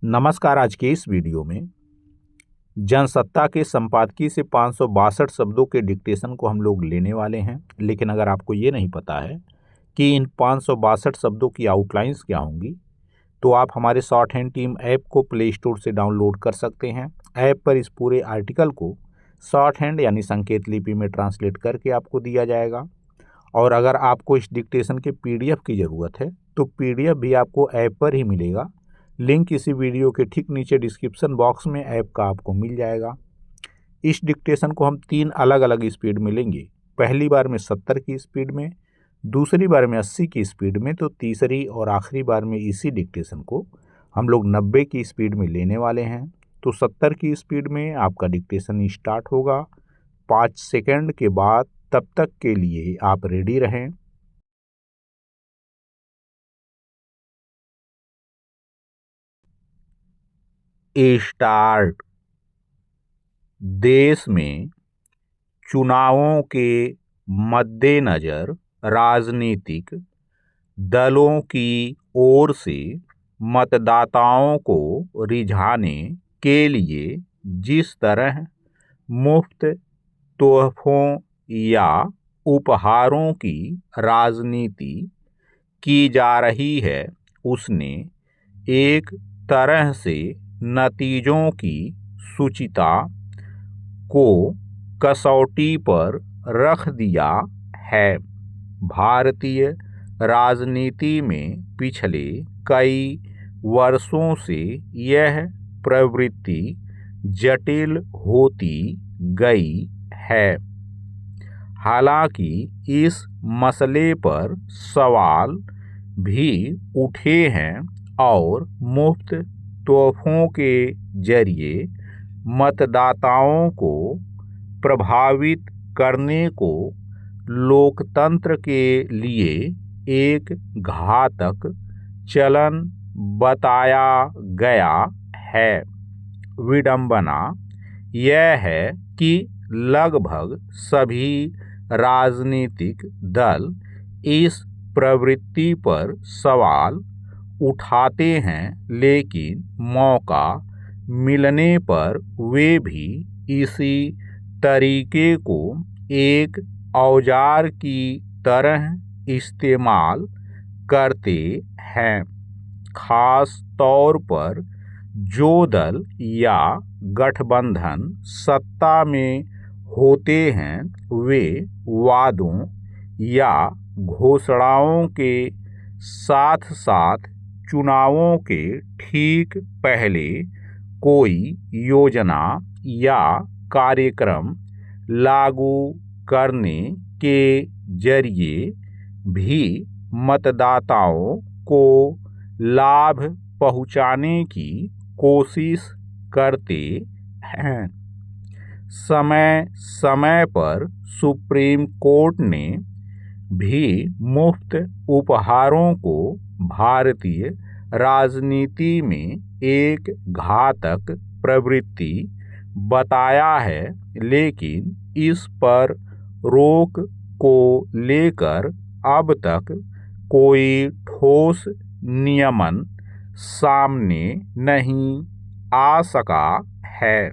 नमस्कार। आज के इस वीडियो में जनसत्ता के संपादकीय से 562 शब्दों के डिक्टेशन को हम लोग लेने वाले हैं। लेकिन अगर आपको ये नहीं पता है कि इन 562 शब्दों की आउटलाइंस क्या होंगी, तो आप हमारे शॉर्ट हैंड टीम ऐप को प्ले स्टोर से डाउनलोड कर सकते हैं। ऐप पर इस पूरे आर्टिकल को शॉर्ट हैंड यानी संकेत लिपि में ट्रांसलेट करके आपको दिया जाएगा। और अगर आपको इस डिक्टेशन के PDF की ज़रूरत है तो PDF भी आपको ऐप पर ही मिलेगा। लिंक इसी वीडियो के ठीक नीचे डिस्क्रिप्शन बॉक्स में ऐप का आपको मिल जाएगा। इस डिक्टेशन को हम 3 अलग अलग स्पीड में लेंगे। पहली बार में 70 की स्पीड में, दूसरी बार में 80 की स्पीड में, तो तीसरी और आखिरी बार में इसी डिक्टेशन को हम लोग 90 की स्पीड में लेने वाले हैं। तो 70 की स्पीड में आपका डिक्टेशन स्टार्ट होगा। 5 सेकंड के बाद तब तक के लिए आप रेडी रहें। स्टार्ट। देश में चुनावों के मद्देनज़र राजनीतिक दलों की ओर से मतदाताओं को रिझाने के लिए जिस तरह मुफ्त तोहफों या उपहारों की राजनीति की जा रही है, उसने एक तरह से नतीजों की सूचिता को कसौटी पर रख दिया है। भारतीय राजनीति में पिछले कई वर्षों से यह प्रवृत्ति जटिल होती गई है। हालांकि इस मसले पर सवाल भी उठे हैं और मुफ्त तोहफों के जरिए मतदाताओं को प्रभावित करने को लोकतंत्र के लिए एक घातक चलन बताया गया है। विडंबना यह है कि लगभग सभी राजनीतिक दल इस प्रवृत्ति पर सवाल उठाते हैं, लेकिन मौका मिलने पर वे भी इसी तरीके को एक औजार की तरह इस्तेमाल करते हैं। खास तौर पर जो दल या गठबंधन सत्ता में होते हैं, वे वादों या घोषणाओं के साथ साथ चुनावों के ठीक पहले कोई योजना या कार्यक्रम लागू करने के जरिए भी मतदाताओं को लाभ पहुंचाने की कोशिश करते हैं। समय समय पर सुप्रीम कोर्ट ने भी मुफ्त उपहारों को भारतीय राजनीति में एक घातक प्रवृत्ति बताया है, लेकिन इस पर रोक को लेकर अब तक कोई ठोस नियमन सामने नहीं आ सका है।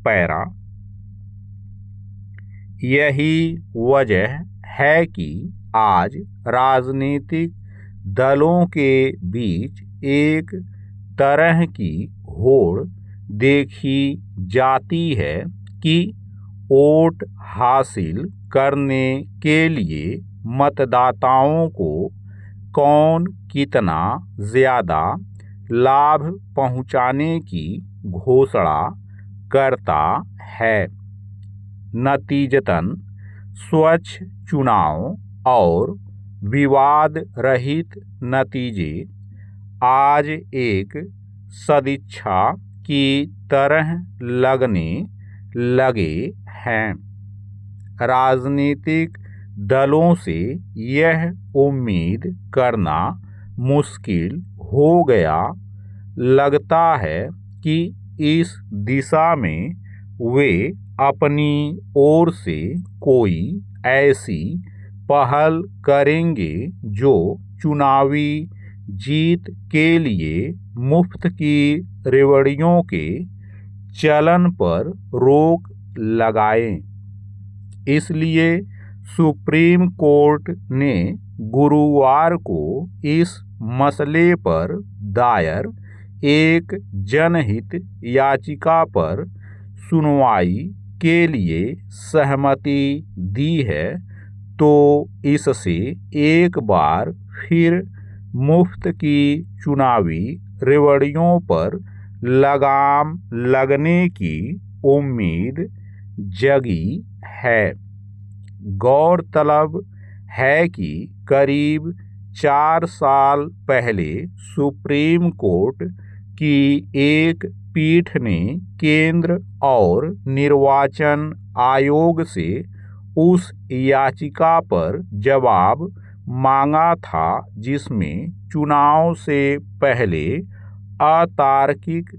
पैरा। यही वजह है कि आज राजनीतिक दलों के बीच एक तरह की होड़ देखी जाती है कि वोट हासिल करने के लिए मतदाताओं को कौन कितना ज़्यादा लाभ पहुंचाने की घोषणा करता है। नतीजतन स्वच्छ चुनाव और विवाद रहित नतीजे आज एक सदिच्छा की तरह लगने लगे हैं। राजनीतिक दलों से यह उम्मीद करना मुश्किल हो गया लगता है कि इस दिशा में वे अपनी ओर से कोई ऐसी पहल करेंगे जो चुनावी जीत के लिए मुफ्त की रेवड़ियों के चलन पर रोक लगाएं। इसलिए सुप्रीम कोर्ट ने गुरुवार को इस मसले पर दायर एक जनहित याचिका पर सुनवाई के लिए सहमति दी है, तो इससे एक बार फिर मुफ्त की चुनावी रेवड़ियों पर लगाम लगने की उम्मीद जगी है। गौरतलब है कि करीब 4 साल पहले सुप्रीम कोर्ट की एक पीठ ने केंद्र और निर्वाचन आयोग से उस याचिका पर जवाब मांगा था, जिसमें चुनाव से पहले अतार्किक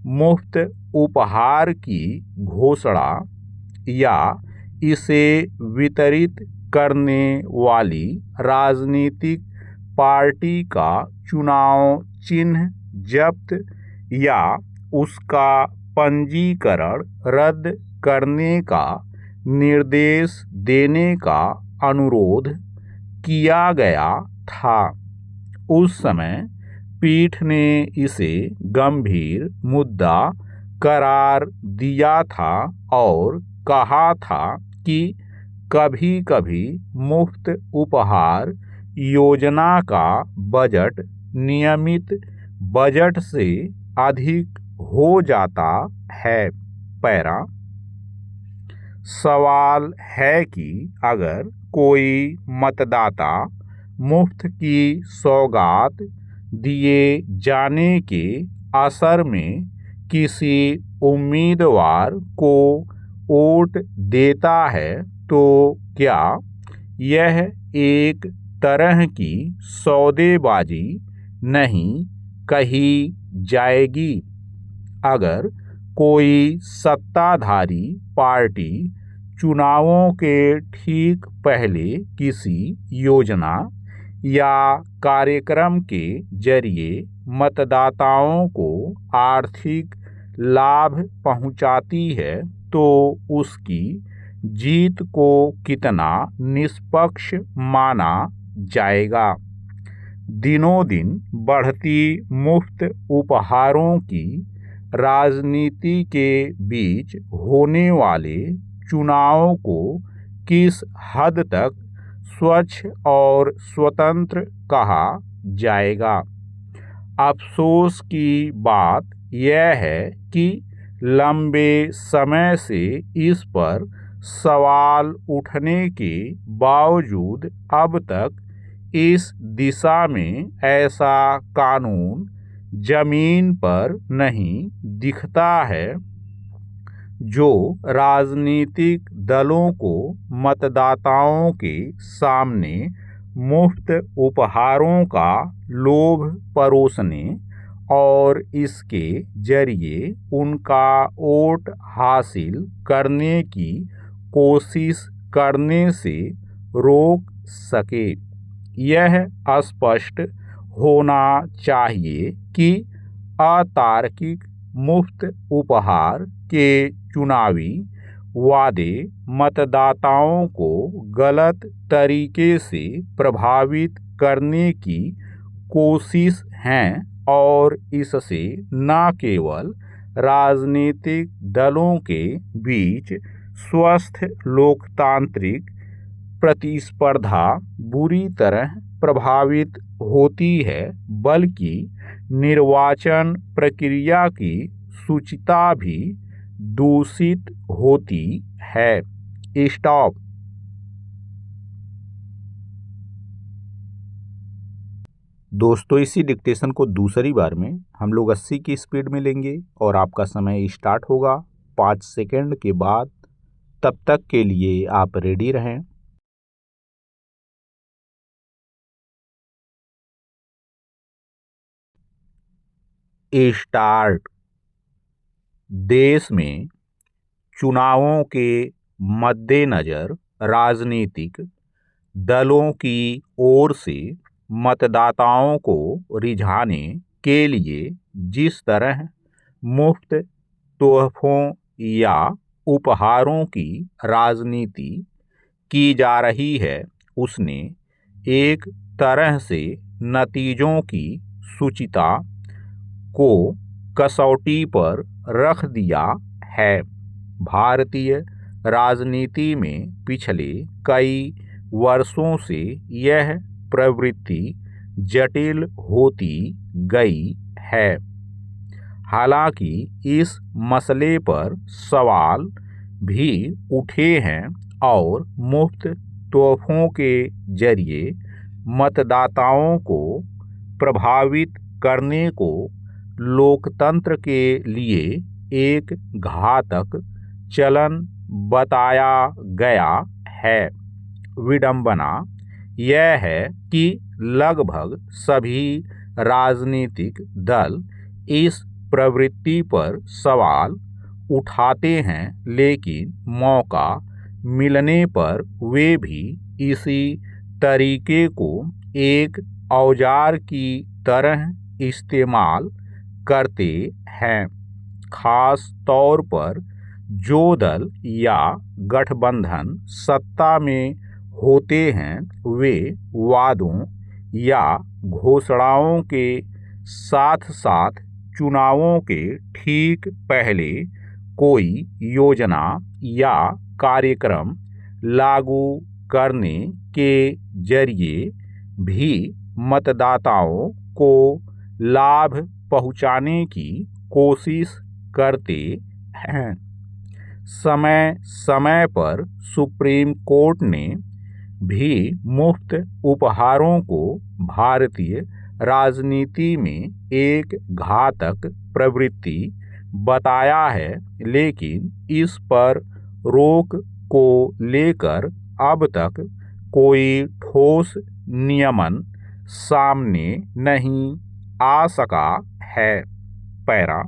मुफ्त उपहार की घोषणा या इसे वितरित करने वाली राजनीतिक पार्टी का चुनाव चिन्ह जब्त या उसका पंजीकरण रद्द करने का निर्देश देने का अनुरोध किया गया था। उस समय पीठ ने इसे गंभीर मुद्दा करार दिया था और कहा था कि कभी-कभी मुफ्त उपहार योजना का बजट नियमित बजट से अधिक हो जाता है। पैरा सवाल है कि अगर कोई मतदाता मुफ्त की सौगात दिए जाने के असर में किसी उम्मीदवार को वोट देता है, तो क्या यह एक तरह की सौदेबाजी नहीं कही जाएगी? अगर कोई सत्ताधारी पार्टी चुनावों के ठीक पहले किसी योजना या कार्यक्रम के जरिए मतदाताओं को आर्थिक लाभ पहुंचाती है, तो उसकी जीत को कितना निष्पक्ष माना जाएगा? दिनों दिन बढ़ती मुफ्त उपहारों की राजनीति के बीच होने वाले चुनावों को किस हद तक स्वच्छ और स्वतंत्र कहा जाएगा? अफसोस की बात यह है कि लंबे समय से इस पर सवाल उठने के बावजूद अब तक इस दिशा में ऐसा कानून जमीन पर नहीं दिखता है जो राजनीतिक दलों को मतदाताओं के सामने मुफ्त उपहारों का लोभ परोसने और इसके जरिए उनका वोट हासिल करने की कोशिश करने से रोक सके। यह स्पष्ट होना चाहिए कि अतार्किक मुफ्त उपहार के चुनावी वादे मतदाताओं को गलत तरीके से प्रभावित करने की कोशिश हैं और इससे न केवल राजनीतिक दलों के बीच स्वस्थ लोकतांत्रिक प्रतिस्पर्धा बुरी तरह प्रभावित होती है, बल्कि निर्वाचन प्रक्रिया की शुचिता भी दूषित होती है। स्टॉप। दोस्तों, इसी डिक्टेशन को दूसरी बार में हम लोग 80 की स्पीड में लेंगे और आपका समय स्टार्ट होगा 5 सेकंड के बाद। तब तक के लिए आप रेडी रहें। स्टार्ट। देश में चुनावों के मद्देनज़र राजनीतिक दलों की ओर से मतदाताओं को रिझाने के लिए जिस तरह मुफ्त तोहफों या उपहारों की राजनीति की जा रही है, उसने एक तरह से नतीजों की सूचिता को कसौटी पर रख दिया है। भारतीय राजनीति में पिछले कई वर्षों से यह प्रवृत्ति जटिल होती गई है। हालांकि इस मसले पर सवाल भी उठे हैं और मुफ्त तोहफों के जरिए मतदाताओं को प्रभावित करने को लोकतंत्र के लिए एक घातक चलन बताया गया है। विडंबना यह है कि लगभग सभी राजनीतिक दल इस प्रवृत्ति पर सवाल उठाते हैं, लेकिन मौका मिलने पर वे भी इसी तरीके को एक औजार की तरह इस्तेमाल करते हैं। खास तौर पर जो दल या गठबंधन सत्ता में होते हैं, वे वादों या घोषणाओं के साथ साथ चुनावों के ठीक पहले कोई योजना या कार्यक्रम लागू करने के जरिए भी मतदाताओं को लाभ पहुंचाने की कोशिश करते हैं। समय समय पर सुप्रीम कोर्ट ने भी मुफ्त उपहारों को भारतीय राजनीति में एक घातक प्रवृत्ति बताया है, लेकिन इस पर रोक को लेकर अब तक कोई ठोस नियमन सामने नहीं आ सका है। पैरा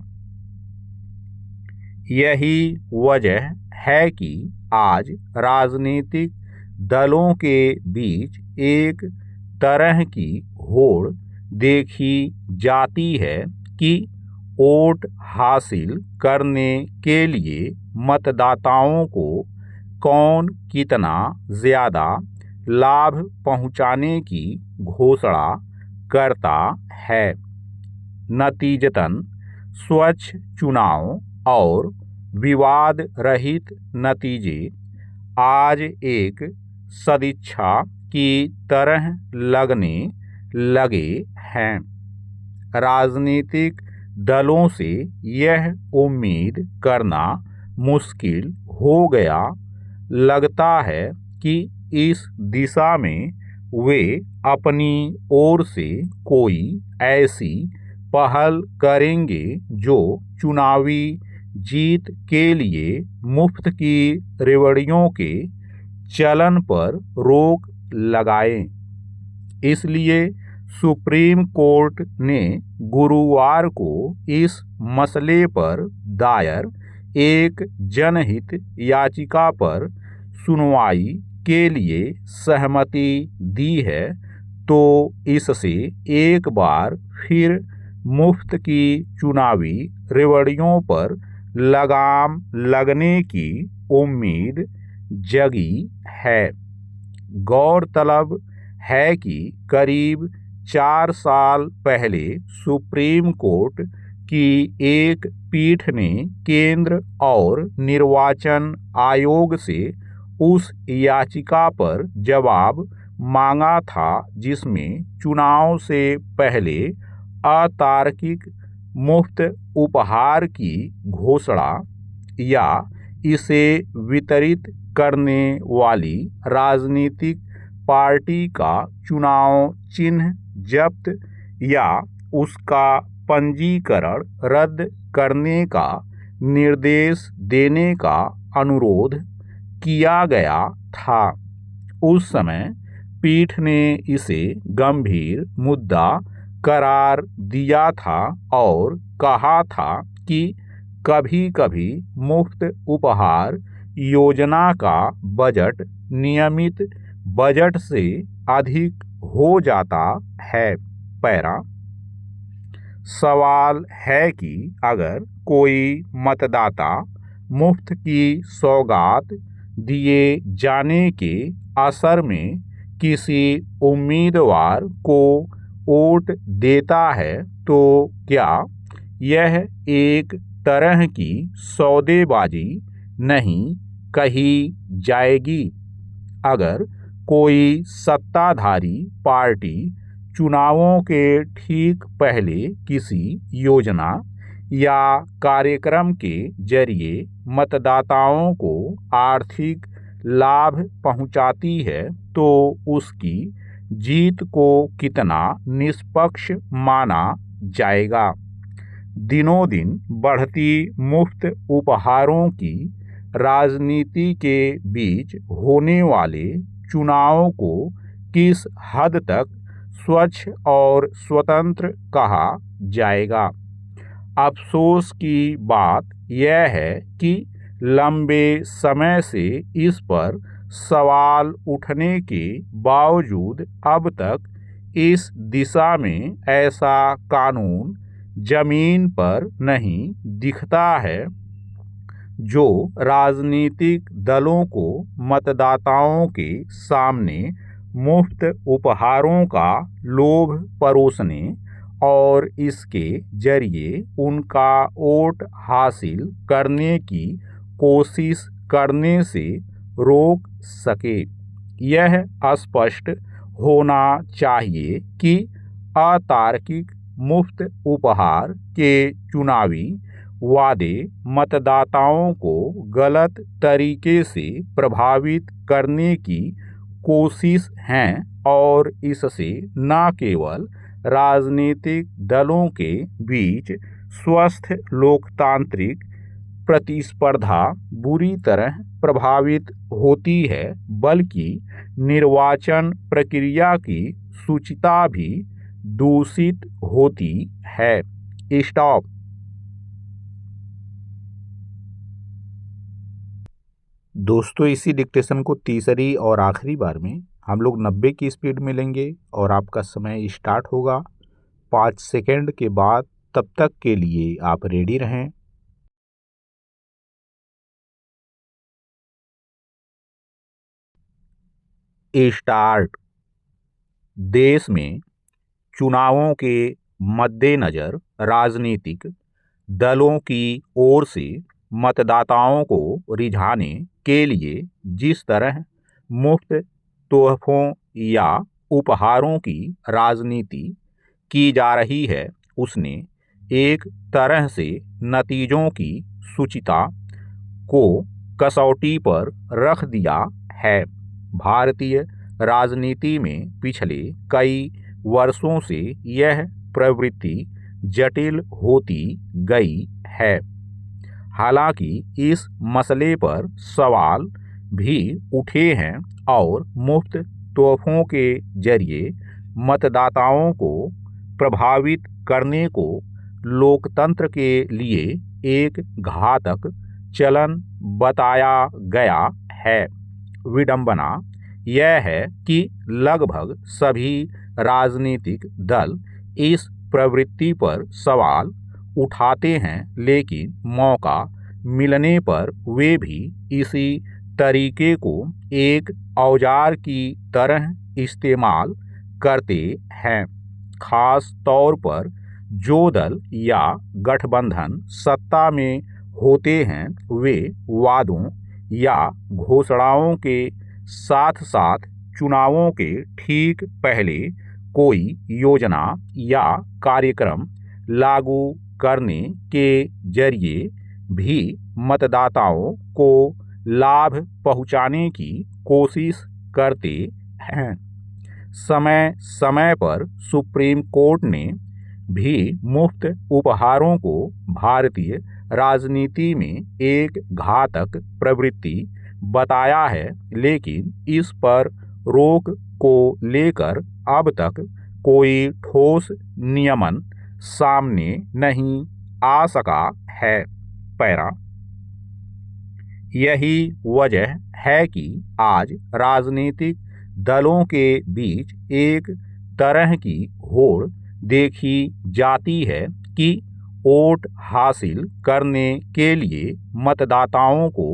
यही वजह है कि आज राजनीतिक दलों के बीच एक तरह की होड़ देखी जाती है कि वोट हासिल करने के लिए मतदाताओं को कौन कितना ज़्यादा लाभ पहुंचाने की घोषणा करता है। नतीजतन स्वच्छ चुनाव और विवाद रहित नतीजे आज एक सदिच्छा की तरह लगने लगे हैं। राजनीतिक दलों से यह उम्मीद करना मुश्किल हो गया लगता है कि इस दिशा में वे अपनी ओर से कोई ऐसी पहल करेंगे जो चुनावी जीत के लिए मुफ्त की रेवड़ियों के चलन पर रोक लगाए। इसलिए सुप्रीम कोर्ट ने गुरुवार को इस मसले पर दायर एक जनहित याचिका पर सुनवाई के लिए सहमति दी है, तो इससे एक बार फिर मुफ्त की चुनावी रेवड़ियों पर लगाम लगने की उम्मीद जगी है। गौरतलब है कि करीब 4 साल पहले सुप्रीम कोर्ट की एक पीठ ने केंद्र और निर्वाचन आयोग से उस याचिका पर जवाब मांगा था, जिसमें चुनाव से पहले अतार्किक मुफ्त उपहार की घोषणा या इसे वितरित करने वाली राजनीतिक पार्टी का चुनाव चिन्ह जब्त या उसका पंजीकरण रद्द करने का निर्देश देने का अनुरोध किया गया था। उस समय पीठ ने इसे गंभीर मुद्दा करार दिया था और कहा था कि कभी-कभी मुफ्त उपहार योजना का बजट नियमित बजट से अधिक हो जाता है। पैरा सवाल है कि अगर कोई मतदाता मुफ्त की सौगात दिए जाने के असर में किसी उम्मीदवार को वोट देता है तो क्या यह एक तरह की सौदेबाजी नहीं कही जाएगी? अगर कोई सत्ताधारी पार्टी चुनावों के ठीक पहले किसी योजना या कार्यक्रम के जरिए मतदाताओं को आर्थिक लाभ पहुंचाती है तो उसकी जीत को कितना निष्पक्ष माना जाएगा? दिनों दिन बढ़ती मुफ्त उपहारों की राजनीति के बीच होने वाले चुनावों को किस हद तक स्वच्छ और स्वतंत्र कहा जाएगा? अफसोस की बात यह है कि लंबे समय से इस पर सवाल उठने के बावजूद अब तक इस दिशा में ऐसा कानून जमीन पर नहीं दिखता है जो राजनीतिक दलों को मतदाताओं के सामने मुफ्त उपहारों का लोभ परोसने और इसके जरिए उनका वोट हासिल करने की कोशिश करने से रोक सके। यह स्पष्ट होना चाहिए कि अतार्किक मुफ्त उपहार के चुनावी वादे मतदाताओं को गलत तरीके से प्रभावित करने की कोशिश हैं और इससे न केवल राजनीतिक दलों के बीच स्वस्थ लोकतांत्रिक प्रतिस्पर्धा बुरी तरह प्रभावित होती है बल्कि निर्वाचन प्रक्रिया की शुचिता भी दूषित होती है। स्टॉप। दोस्तों, इसी डिक्टेशन को तीसरी और आखिरी बार में हम लोग 90 की स्पीड में लेंगे और आपका समय स्टार्ट होगा 5 सेकंड के बाद। तब तक के लिए आप रेडी रहें। स्टार्ट। देश में चुनावों के मद्देनज़र राजनीतिक दलों की ओर से मतदाताओं को रिझाने के लिए जिस तरह मुफ्त तोहफों या उपहारों की राजनीति की जा रही है उसने एक तरह से नतीजों की शुचिता को कसौटी पर रख दिया है। भारतीय राजनीति में पिछले कई वर्षों से यह प्रवृत्ति जटिल होती गई है। हालांकि इस मसले पर सवाल भी उठे हैं और मुफ्त तोहफों के जरिए मतदाताओं को प्रभावित करने को लोकतंत्र के लिए एक घातक चलन बताया गया है। विडंबना यह है कि लगभग सभी राजनीतिक दल इस प्रवृत्ति पर सवाल उठाते हैं लेकिन मौका मिलने पर वे भी इसी तरीके को एक औजार की तरह इस्तेमाल करते हैं। खास तौर पर जो दल या गठबंधन सत्ता में होते हैं वे वादों या घोषणाओं के साथ साथ चुनावों के ठीक पहले कोई योजना या कार्यक्रम लागू करने के जरिए भी मतदाताओं को लाभ पहुंचाने की कोशिश करते हैं। समय समय पर सुप्रीम कोर्ट ने भी मुफ्त उपहारों को भारतीय राजनीति में एक घातक प्रवृत्ति बताया है लेकिन इस पर रोक को लेकर अब तक कोई ठोस नियमन सामने नहीं आ सका है। पैरा। यही वजह है कि आज राजनीतिक दलों के बीच एक तरह की होड़ देखी जाती है कि वोट हासिल करने के लिए मतदाताओं को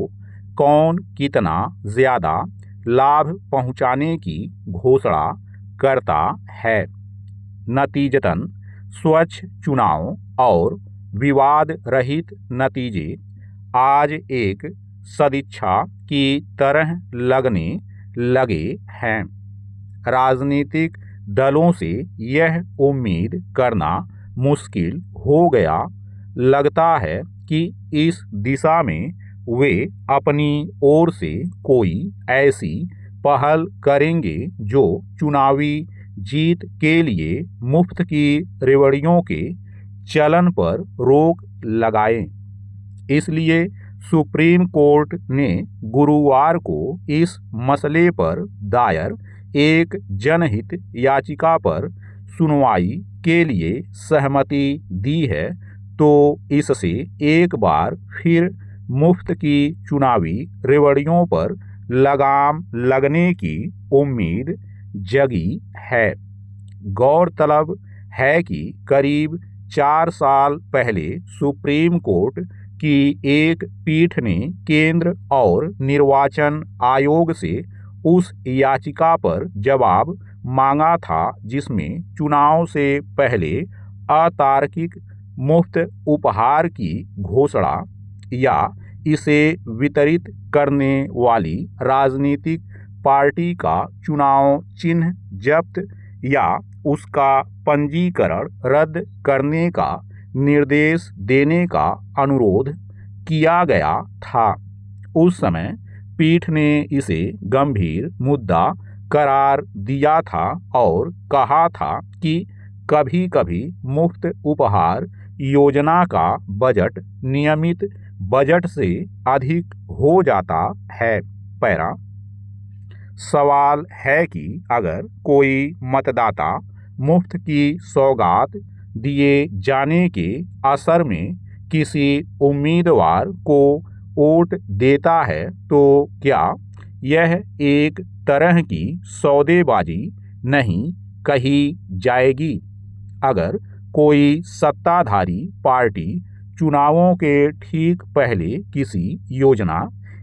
कौन कितना ज़्यादा लाभ पहुंचाने की घोषणा करता है। नतीजतन स्वच्छ चुनाव और विवाद रहित नतीजे आज एक सदिच्छा की तरह लगने लगे हैं। राजनीतिक दलों से यह उम्मीद करना मुश्किल हो गया लगता है कि इस दिशा में वे अपनी ओर से कोई ऐसी पहल करेंगे जो चुनावी जीत के लिए मुफ्त की रेवड़ियों के चलन पर रोक लगाए। इसलिए सुप्रीम कोर्ट ने गुरुवार को इस मसले पर दायर एक जनहित याचिका पर सुनवाई के लिए सहमति दी है, तो इससे एक बार फिर मुफ्त की चुनावी रेवड़ियों पर लगाम लगने की उम्मीद जगी है। गौरतलब है कि करीब 4 साल पहले सुप्रीम कोर्ट की एक पीठ ने केंद्र और निर्वाचन आयोग से उस याचिका पर जवाब मांगा था जिसमें चुनाव से पहले अतार्किक मुफ्त उपहार की घोषणा या इसे वितरित करने वाली राजनीतिक पार्टी का चुनाव चिन्ह जब्त या उसका पंजीकरण रद्द करने का निर्देश देने का अनुरोध किया गया था। उस समय पीठ ने इसे गंभीर मुद्दा करार दिया था और कहा था कि कभी-कभी मुफ्त उपहार योजना का बजट नियमित बजट से अधिक हो जाता है। पैरा सवाल है कि अगर कोई मतदाता मुफ्त की सौगात दिए जाने के असर में किसी उम्मीदवार को वोट देता है तो क्या यह एक तरह की सौदेबाजी नहीं कही जाएगी? अगर कोई सत्ताधारी पार्टी चुनावों के ठीक पहले किसी योजना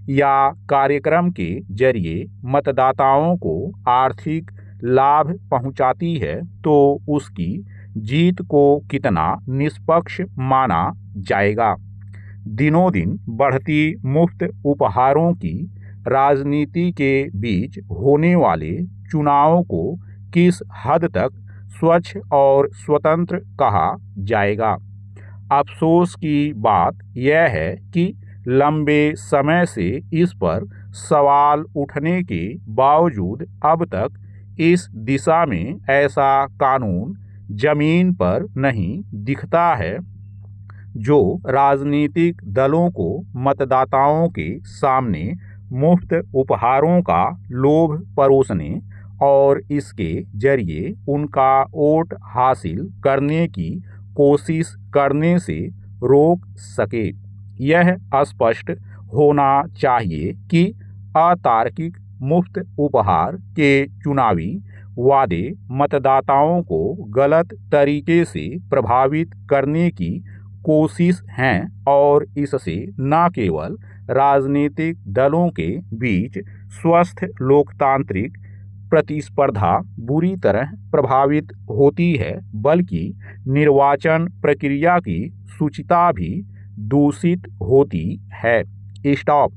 या कार्यक्रम के जरिए मतदाताओं को आर्थिक लाभ पहुंचाती है तो उसकी जीत को कितना निष्पक्ष माना जाएगा? दिनों दिन बढ़ती मुफ्त उपहारों की राजनीति के बीच होने वाले चुनावों को किस हद तक स्वच्छ और स्वतंत्र कहा जाएगा? अफसोस की बात यह है कि लंबे समय से इस पर सवाल उठने के बावजूद अब तक इस दिशा में ऐसा कानून जमीन पर नहीं दिखता है जो राजनीतिक दलों को मतदाताओं के सामने मुफ्त उपहारों का लोभ परोसने और इसके जरिए उनका वोट हासिल करने की कोशिश करने से रोक सके। यह स्पष्ट होना चाहिए कि अतार्किक मुफ्त उपहार के चुनावी वादे मतदाताओं को गलत तरीके से प्रभावित करने की कोशिश हैं और इससे न केवल राजनीतिक दलों के बीच स्वस्थ लोकतांत्रिक प्रतिस्पर्धा बुरी तरह प्रभावित होती है बल्कि निर्वाचन प्रक्रिया की शुचिता भी दूषित होती है। स्टॉप।